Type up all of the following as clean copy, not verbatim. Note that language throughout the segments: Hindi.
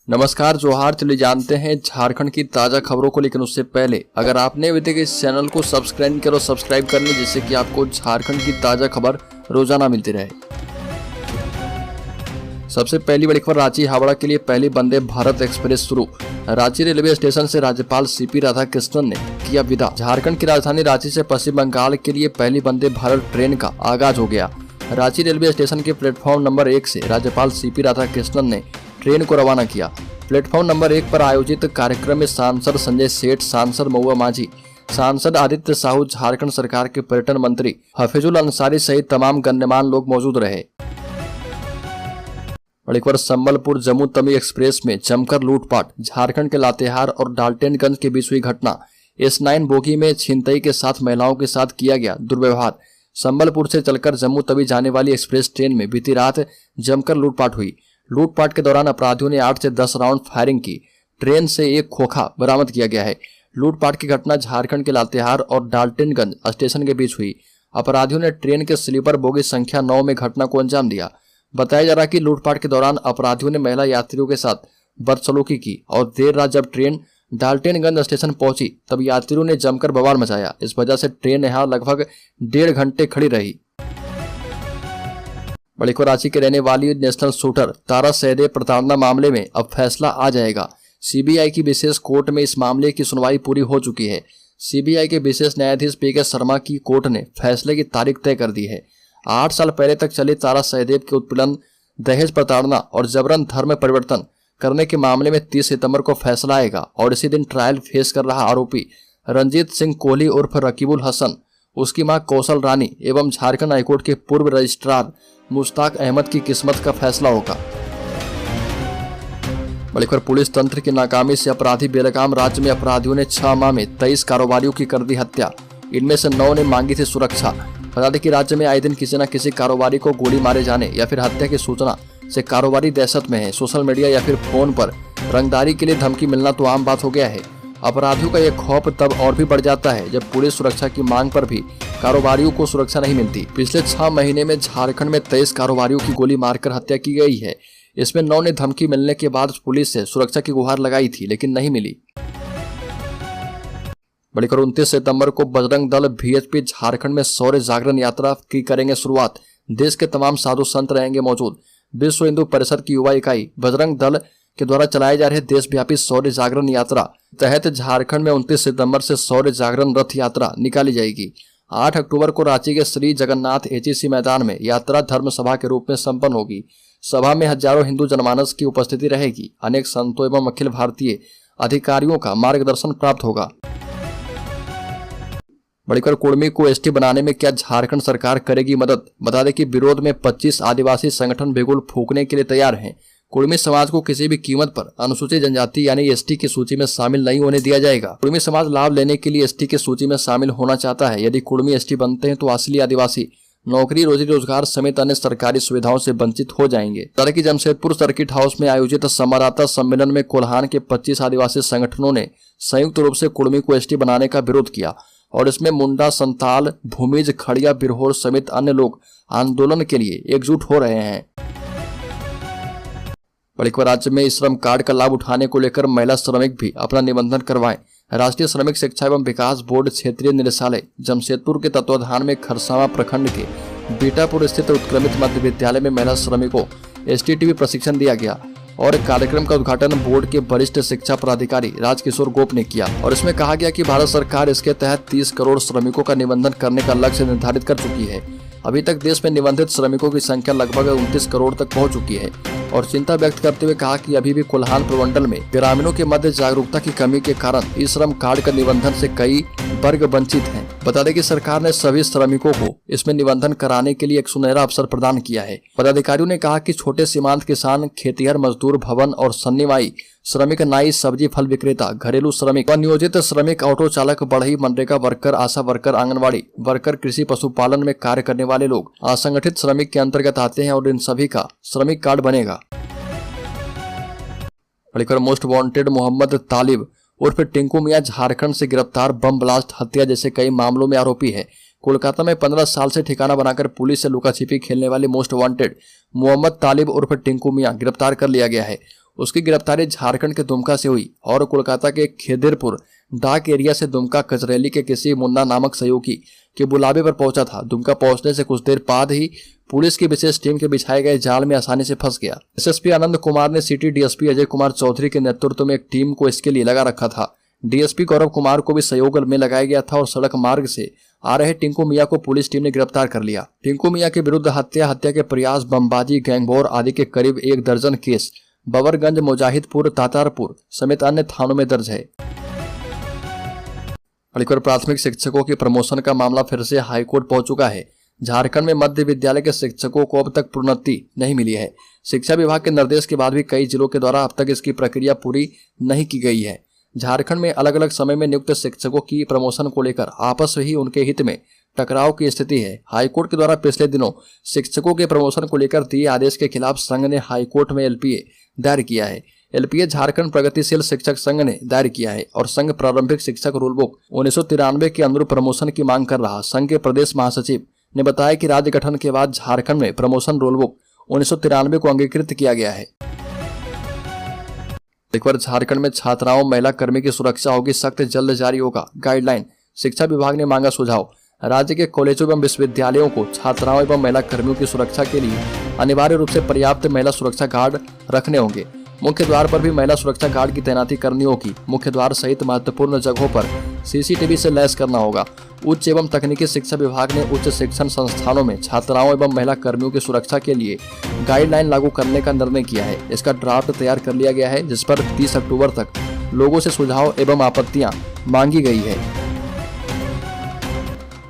नमस्कार जोहार। चलिए जानते हैं झारखंड की ताज़ा खबरों को, लेकिन उससे पहले अगर आपने अभी तक इस चैनल को सब्सक्राइब नहीं करो, सब्सक्राइब कर लें जिससे कि आपको झारखंड की ताज़ा खबर रोजाना मिलती रहे। सबसे पहली बड़ी खबर, रांची हावड़ा के लिए पहली वंदे भारत एक्सप्रेस शुरू। रांची रेलवे स्टेशन से राज्यपाल सीपी राधाकृष्णन ने किया विदा। झारखंड की राजधानी रांची से पश्चिम बंगाल के लिए पहली वंदे भारत ट्रेन का आगाज हो गया। रांची रेलवे स्टेशन के प्लेटफॉर्म नंबर 1 से राज्यपाल सीपी राधाकृष्णन ने ट्रेन को रवाना किया। प्लेटफॉर्म नंबर 1 पर आयोजित कार्यक्रम में सांसद संजय सेठ, सांसद महुआ माझी, सांसद आदित्य साहू, झारखंड सरकार के पर्यटन मंत्री हफीजुल अंसारी सहित तमाम गण्यमान्य लोग मौजूद रहे। बड़ी खबर, संबलपुर जम्मू तवी एक्सप्रेस में जमकर लूटपाट। झारखंड के लातेहार और डाल्टनगंज के बीच हुई घटना। S9 बोगी में छिनतई के साथ महिलाओं के साथ किया गया दुर्व्यवहार। संबलपुर से चलकर जम्मू तवी जाने वाली एक्सप्रेस ट्रेन में बीती रात जमकर लूटपाट हुई। लूटपाट के दौरान अपराधियों ने 8 से 10 राउंड फायरिंग की। ट्रेन से एक खोखा बरामद किया गया है। लूटपाट की घटना झारखंड के लातेहार और डाल्टनगंज स्टेशन के बीच हुई। अपराधियों ने ट्रेन के स्लीपर बोगी संख्या 9 में घटना को अंजाम दिया। बताया जा रहा है कि लूटपाट के दौरान अपराधियों ने महिला यात्रियों के साथ बदसलूकी की और देर रात जब ट्रेन डाल्टनगंज स्टेशन पहुंची तब यात्रियों ने जमकर बवाल मचाया। इस वजह से ट्रेन यहां लगभग 1.5 घंटे खड़ी रही। बड़ी खबर, रांची के रहने वाली नेशनल शूटर तारा सहदेव प्रताड़ना मामले में अब फैसला आ जाएगा। सीबीआई की विशेष कोर्ट में इस मामले की सुनवाई पूरी हो चुकी है। सीबीआई के विशेष न्यायाधीश PK शर्मा की कोर्ट ने फैसले की तारीख तय कर दी है। 8 साल पहले तक चले तारा सहदेव के उत्पीड़न, दहेज प्रताड़ना और जबरन धर्म परिवर्तन करने के मामले में 30 सितंबर को फैसला आएगा और इसी दिन ट्रायल फेस कर रहा आरोपी रंजीत सिंह कोहली उर्फ रकीबुल हसन, उसकी मां कौशल रानी एवं झारखंड हाईकोर्ट के पूर्व रजिस्ट्रार मुश्ताक अहमद की किस्मत का फैसला होगा। बड़ी खबर, पुलिस तंत्र की नाकामी से अपराधी बेलगाम। राज्य में अपराधियों ने 6 माह में 23 कारोबारियों की कर दी हत्या। इनमें से 9 ने मांगी थी सुरक्षा। बता दें कि राज्य में आए दिन किसी न किसी कारोबारी को गोली मारे जाने या फिर हत्या की सूचना से कारोबारी दहशत में है। सोशल मीडिया या फिर फोन पर रंगदारी के लिए धमकी मिलना तो आम बात हो गया है। अपराधियों का यह खौफ तब और भी बढ़ जाता है जब पुलिस सुरक्षा की मांग पर भी कारोबारियों को सुरक्षा नहीं मिलती। पिछले 6 महीने में झारखंड में 23 कारोबारियों की गोली मारकर हत्या की गई है। इसमें 9 ने धमकी मिलने के बाद पुलिस से सुरक्षा की गुहार लगाई थी लेकिन नहीं मिली। बड़ी खबर, 29 सितंबर को बजरंग दल VHP झारखंड में शौर्य जागरण यात्रा की करेंगे शुरुआत। देश के तमाम साधु संत रहेंगे मौजूद। विश्व हिंदू परिषद की युवा इकाई बजरंग दल के द्वारा चलाए जा रहे देशव्यापी शौर्य जागरण यात्रा तहत झारखंड में 29 सितंबर से शौर्य जागरण रथ यात्रा निकाली जाएगी। 8 अक्टूबर को रांची के श्री जगन्नाथ HEC मैदान में यात्रा धर्म सभा के रूप में संपन्न होगी। सभा में हजारों हिंदू जनमानस की उपस्थिति रहेगी। अनेक संतों एवं अखिल भारतीय अधिकारियों का मार्गदर्शन प्राप्त होगा। बड़ी खबर, कुर्मी को ST बनाने में क्या झारखंड सरकार करेगी मदद। बता दें कि विरोध में 25 आदिवासी संगठन बिगुल फूंकने के लिए तैयार हैं। कुर्मी समाज को किसी भी कीमत पर अनुसूचित जनजाति यानी ST की सूची में शामिल नहीं होने दिया जाएगा। कुर्मी समाज लाभ लेने के लिए ST की सूची में शामिल होना चाहता है। यदि कुर्मी ST बनते हैं तो असली आदिवासी नौकरी, रोजी रोजगार समेत अन्य सरकारी सुविधाओं से वंचित हो जाएंगे। तरह की जमशेदपुर सर्किट हाउस में आयोजित संवाददाता सम्मेलन में कोल्हान के 25 आदिवासी संगठनों ने संयुक्त रूप से कुर्मी को ST बनाने का विरोध किया और इसमें मुंडा, संताल, भूमिज, खड़िया, बिरहोर समेत अन्य लोग आंदोलन के लिए एकजुट हो रहे हैं। बड़ी खबर, राज्य में श्रम कार्ड का लाभ उठाने को लेकर महिला श्रमिक भी अपना निबंधन करवाएं। राष्ट्रीय श्रमिक शिक्षा एवं विकास बोर्ड क्षेत्रीय निदेशालय जमशेदपुर के तत्वाधान में खरसावां प्रखंड के बीटापुर स्थित उत्क्रमित मध्य विद्यालय में महिला श्रमिकों STTV प्रशिक्षण दिया गया और कार्यक्रम का उद्घाटन बोर्ड के वरिष्ठ शिक्षा पदाधिकारी राजकिशोर गोप ने किया और इसमें कहा गया कि भारत सरकार इसके तहत 30 करोड़ श्रमिकों का निबंधन करने का लक्ष्य निर्धारित कर चुकी है। अभी तक देश में निबंधित श्रमिकों की संख्या लगभग 29 करोड़ तक पहुंच चुकी है और चिंता व्यक्त करते हुए कहा कि अभी भी कोल्हान प्रमंडल में ग्रामीणों के मध्य जागरूकता की कमी के कारण इस श्रम कार्ड का निबंधन से कई वर्ग वंचित हैं। बता दें कि सरकार ने सभी श्रमिकों को इसमें निबंधन कराने के लिए एक सुनहरा अवसर प्रदान किया है। पदाधिकारियों ने कहा कि छोटे सीमांत किसान, खेतिहर मजदूर, भवन और सन्नीमाई श्रमिक, नाई, सब्जी फल विक्रेता, घरेलू श्रमिक, नियोजित श्रमिक, ऑटो चालक, बढ़ई, मनरेगा वर्कर, आशा वर्कर, आंगनबाड़ी वर्कर, कृषि पशुपालन में कार्य करने वाले लोग असंगठित श्रमिक के अंतर्गत आते हैं और इन सभी का श्रमिक कार्ड बनेगा। मोस्ट वांटेड मोहम्मद तालिब उर्फ टिंकू मियां झारखंड से गिरफ्तार। बम ब्लास्ट, हत्या जैसे कई मामलों में आरोपी है। कोलकाता में 15 साल से ठिकाना बनाकर पुलिस से लुका छिपी खेलने वाले मोस्ट वांटेड मोहम्मद तालिब उर्फ टिंकू मियां गिरफ्तार कर लिया गया है। उसकी गिरफ्तारी झारखंड के दुमका से हुई और कोलकाता के खेदिरपुर डाक एरिया से दुमका कचरेली के किसी मुन्ना नामक सहयोगी के बुलावे पर पहुंचा था। दुमका पहुंचने से कुछ देर बाद ही पुलिस की विशेष टीम के बिछाए गए जाल में आसानी से फंस गया। एसएसपी आनंद कुमार ने सिटी डीएसपी अजय कुमार चौधरी के नेतृत्व में एक टीम को इसके लिए लगा रखा था। डीएसपी गौरव कुमार को भी सहयोग में लगाया गया था और सड़क मार्ग से आ रहे टिंकू मियां को पुलिस टीम ने गिरफ्तार कर लिया। टिंकू मियां के विरुद्ध हत्या के प्रयास, बमबाजी, गैंगवॉर आदि के करीब 1 दर्जन केस बबरगंज, मुजाहिदपुर, तातारपुर समेत अन्य थानों में दर्ज है। अलीगढ़ प्राथमिक शिक्षकों की प्रमोशन का मामला फिर से हाईकोर्ट पहुंच चुका है। झारखंड में मध्य विद्यालय के शिक्षकों को अब तक प्रोन्नति नहीं मिली है। शिक्षा विभाग के निर्देश के बाद भी कई जिलों के द्वारा अब तक इसकी प्रक्रिया पूरी नहीं की गई है। झारखंड में अलग अलग समय में नियुक्त शिक्षकों की प्रमोशन को लेकर आपस में ही उनके हित में टकराव की स्थिति है। हाईकोर्ट के द्वारा पिछले दिनों शिक्षकों के प्रमोशन को लेकर दिए आदेश के खिलाफ संघ ने हाईकोर्ट में एलपीए दायर किया है। एलपीए झारखंड प्रगतिशील शिक्षक संघ ने दायर किया है और संघ प्रारंभिक शिक्षक रूलबुक 1993 के अनुरूप प्रमोशन की मांग कर रहा। संघ के प्रदेश महासचिव ने बताया कि राज्य गठन के बाद झारखंड में प्रमोशन रूलबुक 1993 को अंगीकृत किया गया है। एक बार झारखंड में छात्राओं, महिला कर्मी की सुरक्षा होगी सख्त, जल्द जारी होगा गाइडलाइन। शिक्षा विभाग ने मांगा सुझाव। राज्य के कॉलेजों एवं विश्वविद्यालयों को छात्राओं एवं महिला कर्मियों की सुरक्षा के लिए अनिवार्य रूप से पर्याप्त महिला सुरक्षा गार्ड रखने होंगे। मुख्य द्वार पर भी महिला सुरक्षा गार्ड की तैनाती करनी होगी। मुख्य द्वार सहित महत्वपूर्ण जगहों पर सीसीटीवी से लैस करना होगा। उच्च एवं तकनीकी शिक्षा विभाग ने उच्च शिक्षण संस्थानों में छात्राओं एवं महिला कर्मियों की सुरक्षा के लिए गाइडलाइन लागू करने का निर्णय किया है। इसका ड्राफ्ट तैयार कर लिया गया है, जिस पर 30 अक्टूबर तक लोगों से सुझाव एवं आपत्तियां मांगी गई है।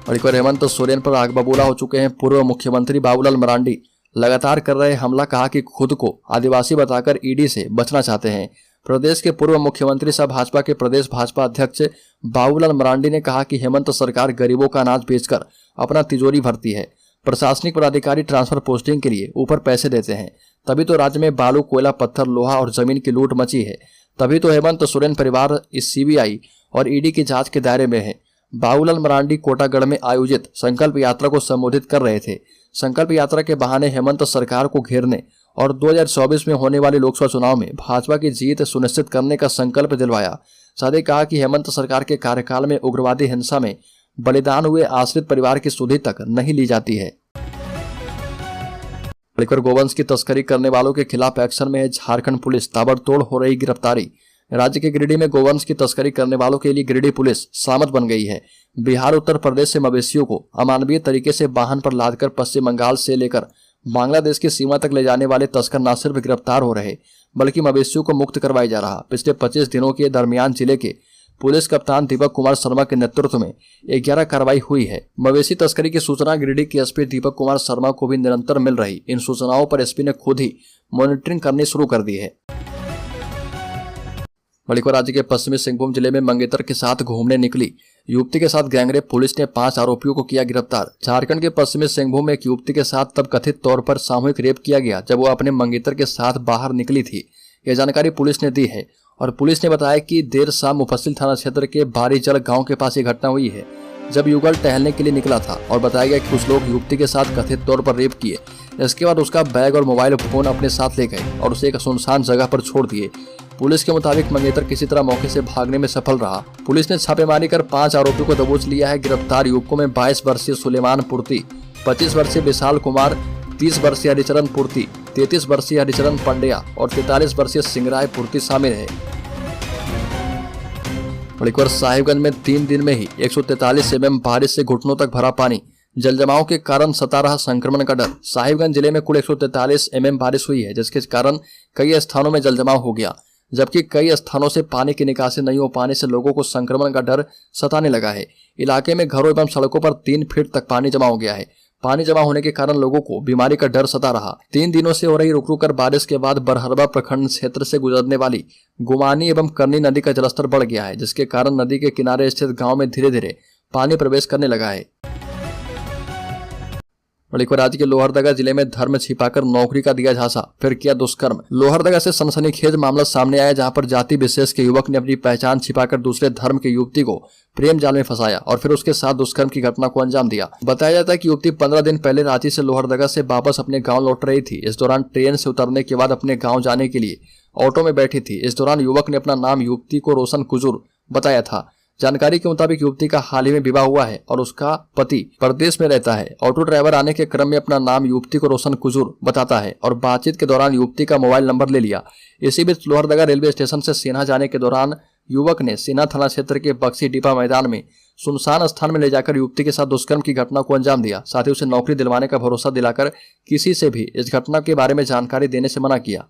और एक बार हेमंत सोरेन पर आग बबूला हो चुके हैं पूर्व मुख्यमंत्री बाबूलाल मरांडी। लगातार कर रहे हमला, कहा कि खुद को आदिवासी बताकर ईडी से बचना चाहते हैं। प्रदेश के पूर्व मुख्यमंत्री सह भाजपा के प्रदेश भाजपा अध्यक्ष बाबूलाल मरांडी ने कहा कि हेमंत सरकार गरीबों का अनाज बेचकर अपना तिजोरी भरती है। प्रशासनिक पदाधिकारी ट्रांसफर पोस्टिंग के लिए ऊपर पैसे देते हैं, तभी तो राज्य में बालू, कोयला, पत्थर, लोहा और जमीन की लूट मची है। तभी तो हेमंत सोरेन परिवार इस सीबीआई और ईडी की जांच के दायरे में है। बाबूलाल मरांडी कोटागढ़ में आयोजित संकल्प यात्रा को संबोधित कर रहे थे। संकल्प यात्रा के बहाने हेमंत सरकार को घेरने और 2024 में होने वाले लोकसभा चुनाव में भाजपा की जीत सुनिश्चित करने का संकल्प दिलवाया। साथ ही कहा कि हेमंत सरकार के कार्यकाल में उग्रवादी हिंसा में बलिदान हुए आश्रित परिवार की सुधि तक नहीं ली जाती है। गोवंश की तस्करी करने वालों के खिलाफ एक्शन में है झारखंड पुलिस, ताबड़तोड़ हो रही गिरफ्तारी। राज्य के गिरिडीह में गोवंश की तस्करी करने वालों के लिए गिरिडीह पुलिस सामत बन गई है। बिहार, उत्तर प्रदेश से मवेशियों को अमानवीय तरीके से वाहन पर लादकर पश्चिम बंगाल से लेकर बांग्लादेश की सीमा तक ले जाने वाले तस्कर न सिर्फ गिरफ्तार हो रहे बल्कि मवेशियों को मुक्त करवाया जा रहा। पिछले 25 दिनों के दरमियान जिले के पुलिस कप्तान दीपक कुमार शर्मा के नेतृत्व में 11 कार्रवाई हुई है। मवेशी तस्करी की सूचना गिरिडीह के एसपी दीपक कुमार शर्मा को भी निरंतर मिल रही। इन सूचनाओं पर एसपी ने खुद ही मॉनिटरिंग करनी शुरू कर दी है। मणिपुर राज्य के पश्चिमी सिंहभूम जिले में मंगेतर के साथ घूमने निकली युवती के साथ गैंगरेप, पुलिस ने 5 आरोपियों को किया गिरफ्तार। झारखंड के पश्चिमी सिंहभूम में एक युवती के साथ तब कथित तौर पर सामूहिक रेप किया गया जब वो अपने मंगेतर के साथ बाहर निकली थी। यह जानकारी पुलिस ने दी है और पुलिस ने बताया कि देर शाम मुफस्सिल थाना क्षेत्र के बारीजल गांव के पास ये घटना हुई है, जब युगल टहलने के लिए निकला था और बताया गया कि कुछ लोग युवती के साथ कथित तौर पर रेप किए। इसके बाद उसका बैग और मोबाइल फोन अपने साथ ले गए और उसे एक सुनसान जगह पर छोड़ दिए। पुलिस के मुताबिक मंगेतर किसी तरह मौके से भागने में सफल रहा। पुलिस ने छापेमारी कर 5 आरोपियों को दबोच लिया है। गिरफ्तार युवकों में 22 वर्षीय सुलेमान पूर्ति, 25 वर्षीय विशाल कुमार, 30 वर्षीय हरिचरण पूर्ति, 33 वर्षीय हरिचरण पंड्या और 43 वर्षीय सिंगराय पूर्ति शामिल है। मणिपुर साहिबगंज में 3 दिन में ही 143 mm बारिश से घुटनों तक भरा पानी। जलजमाव के कारण सता रहा संक्रमण का डर। साहिबगंज जिले में कुल 143 mm बारिश हुई है, जिसके कारण कई स्थानों में जलजमाव हो गया, जबकि कई स्थानों से पानी की निकासी नहीं हो पाने से लोगों को संक्रमण का डर सताने लगा है। इलाके में घरों एवं सड़कों पर 3 फीट तक पानी जमा हो गया है। पानी जमा होने के कारण लोगों को बीमारी का डर सता रहा। 3 दिनों से हो रही रुक रुक कर बारिश के बाद बरहरबा प्रखंड क्षेत्र से गुजरने वाली गुमानी एवं करनी नदी का जलस्तर बढ़ गया है, जिसके कारण नदी के किनारे स्थित गाँव में धीरे धीरे पानी प्रवेश करने लगा है। मणिपुर राज्य के लोहरदगा जिले में धर्म छिपाकर नौकरी का दिया झांसा, फिर किया दुष्कर्म। लोहरदगा से सनसनीखेज मामला सामने आया, जहां पर जाति विशेष के युवक ने अपनी पहचान छिपाकर दूसरे धर्म के युवती को प्रेम जाल में फंसाया और फिर उसके साथ दुष्कर्म की घटना को अंजाम दिया। बताया जाता है कि युवती 15 दिन पहले रांची से लोहरदगा से वापस अपने गांव लौट रही थी। इस दौरान ट्रेन से उतरने के बाद अपने गांव जाने के लिए ऑटो में बैठी थी। इस दौरान युवक ने अपना नाम युवती को रोशन कुजूर बताया था। जानकारी के मुताबिक युवती का हाल ही में विवाह हुआ है और उसका पति प्रदेश में रहता है। ऑटो ड्राइवर आने के क्रम में अपना नाम युवती को रोशन कुजूर बताता है और बातचीत के दौरान युवती का मोबाइल नंबर ले लिया। इसी बीच लोहरदगा रेलवे स्टेशन से सेना जाने के दौरान युवक ने सेना थाना क्षेत्र के बक्सी डिपा मैदान में सुनसान स्थान में ले जाकर युवती के साथ दुष्कर्म की घटना को अंजाम दिया। साथ ही उसे नौकरी दिलवाने का भरोसा दिलाकर किसी से भी इस घटना के बारे में जानकारी देने से मना किया।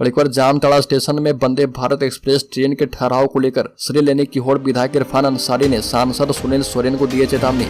और एक बार जामताड़ा स्टेशन में वंदे भारत एक्सप्रेस ट्रेन के ठहराव को लेकर श्रेय लेने की होड़ विधायक इरफान अंसारी ने सांसद सुनील सोरेन को दिए चेतावनी।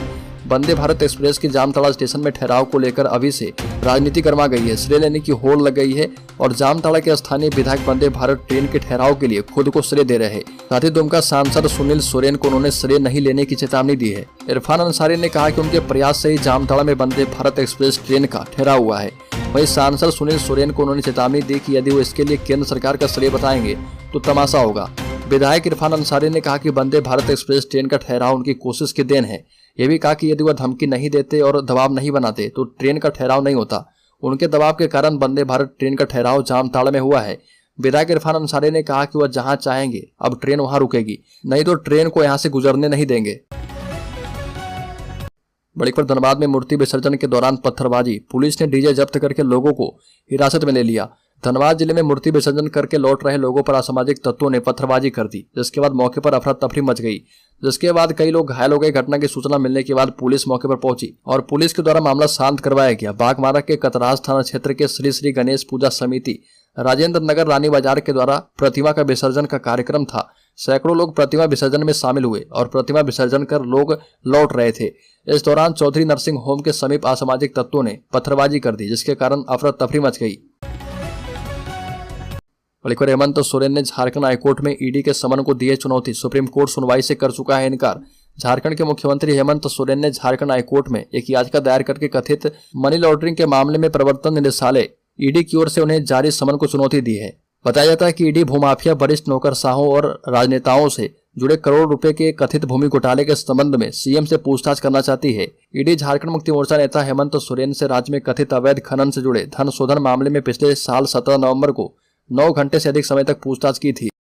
वंदे भारत एक्सप्रेस की जामताड़ा स्टेशन में ठहराव को लेकर अभी से राजनीति गर्मा गई है। श्रेय लेने की होड़ लग गई है और जामताड़ा के स्थानीय विधायक वंदे भारत ट्रेन के ठहराव के लिए खुद को श्रेय दे रहे हैं। साथ ही दुमका सांसद सुनील सोरेन को उन्होंने श्रेय नहीं लेने की चेतावनी दी है। इरफान अंसारी ने कहा कि उनके प्रयास से ही जामताड़ा में वंदे भारत एक्सप्रेस ट्रेन का ठहराव हुआ है। वहीं सांसद सुनील सोरेन को उन्होंने चेतावनी दी कि यदि वो इसके लिए केंद्र सरकार का श्रेय बताएंगे तो तमाशा होगा। विधायक इरफान अंसारी ने कहा कि वंदे भारत एक्सप्रेस ट्रेन का ठहराव उनकी कोशिश की देन है। ये भी कहा कि यदि वह धमकी नहीं देते और दबाव नहीं बनाते तो ट्रेन का ठहराव नहीं होता। उनके दबाव के कारण वंदे भारत ट्रेन का ठहराव जामताड़ा में हुआ है। विधायक इरफान अंसारी ने कहा कि वह जहां चाहेंगे अब ट्रेन वहां रुकेगी, नहीं तो ट्रेन को यहां से गुजरने नहीं देंगे। बड़ीपुर धनबाद में मूर्ति विसर्जन के दौरान पत्थरबाजी, पुलिस ने डीजे जब्त करके लोगों को हिरासत में ले लिया। धनबाद जिले में मूर्ति विसर्जन करके लौट रहे लोगों पर असामाजिक तत्वों ने पत्थरबाजी कर दी, जिसके बाद मौके पर अफरा तफरी मच गई। जिसके बाद कई लोग घायल हो गए। घटना की सूचना मिलने के बाद पुलिस मौके पर पहुंची और पुलिस के द्वारा मामला शांत करवाया गया। बागमारा के कतराज थाना क्षेत्र के श्री श्री गणेश पूजा समिति राजेंद्र नगर रानी बाजार के द्वारा प्रतिमा का विसर्जन का कार्यक्रम था। सैकड़ों लोग प्रतिमा विसर्जन में शामिल हुए और प्रतिमा विसर्जन कर लोग लौट रहे थे। इस दौरान चौधरी नर्सिंग होम के समीप असामाजिक तत्वों ने पत्थरबाजी कर दी, जिसके कारण अफरा तफरी मच गई। हेमंत सोरेन ने झारखंड हाईकोर्ट में ईडी के समन को दिए चुनौती, सुप्रीम कोर्ट सुनवाई से कर चुका है इनकार। झारखंड के मुख्यमंत्री हेमंत सोरेन ने झारखंड हाईकोर्ट में एक याचिका दायर करके कथित मनी लॉन्ड्रिंग के मामले में प्रवर्तन निदेशालय ईडी की ओर से उन्हें जारी समन को चुनौती दी है। बताया जाता है कि ईडी भूमाफिया, वरिष्ठ नौकरशाहों और राजनेताओं से जुड़े करोड़ रुपए के कथित भूमि घोटाले के संबंध में सीएम से पूछताछ करना चाहती है। ईडी झारखंड मुक्ति मोर्चा नेता हेमंत सोरेन से राज्य में कथित अवैध खनन से जुड़े धन शोधन मामले में पिछले साल 17 नवंबर को 9 घंटे से अधिक समय तक पूछताछ की थी।